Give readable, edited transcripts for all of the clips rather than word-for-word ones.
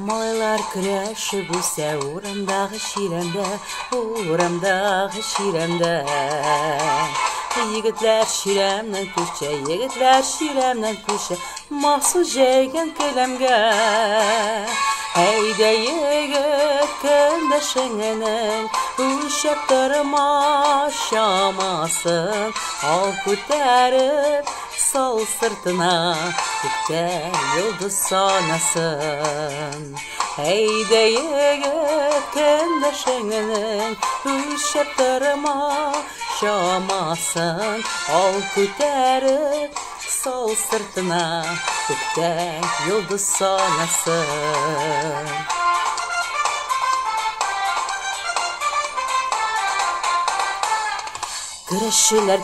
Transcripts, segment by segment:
Малайлар күрешіп өсе урамдағы ширемде. Егітлер ширемнен көше, мақсыл жеген келемге. Әйде егіт көндішіңінің, өлшеп тұрма шамасын, ал көтеріп сол сыртына, көкте йылдыз санасын. Әйде егіт көндішіңінің, өлшеп тұрма шамасын, ал көтеріп сол сыртына, көкте йылдыз санасын. Күрешелер,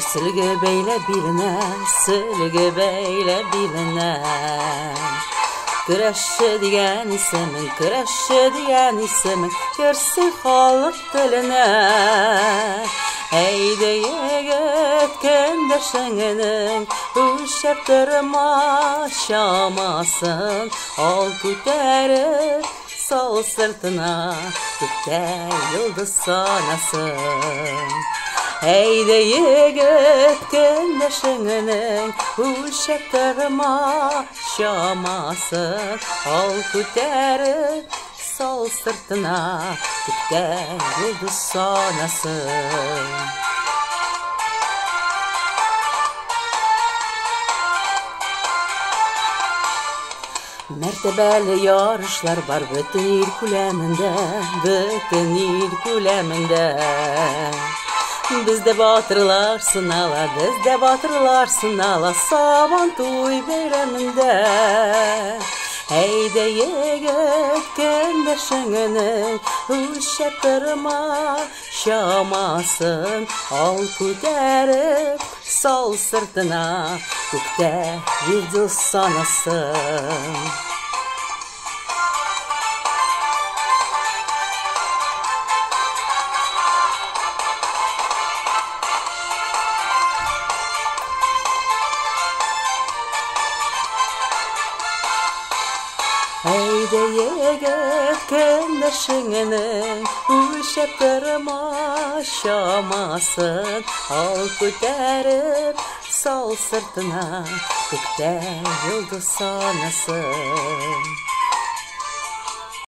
сілгі бейлі біліне. Күреші деген ісімін, көрсін халық тіліне. Әйде егіт көндішіңінің, өлшеп тұрма шамасын, ал көтеріп сол сыртына, көкте йылдыз санасын. Әйде егіт көндішіңінің, өлшеп тұрма шамасын, ал көтеріп сол сыртына, көкте йылдыз санасын. Мәртебәлі ярышлар бар бүтін ел күләмінде. Бізде батырлар сынала, сабан той бәйрәмінде. Әйде егіт көндішіңінің, өлшеп тұрма шамасын, ал көтеріп сол сыртына, көкте йылдыз санасын. Әйде егіт көндішіңінің, өлшеп тұрма шамасын, ал көтеріп сол сыртына, көкте йылдыз санасын.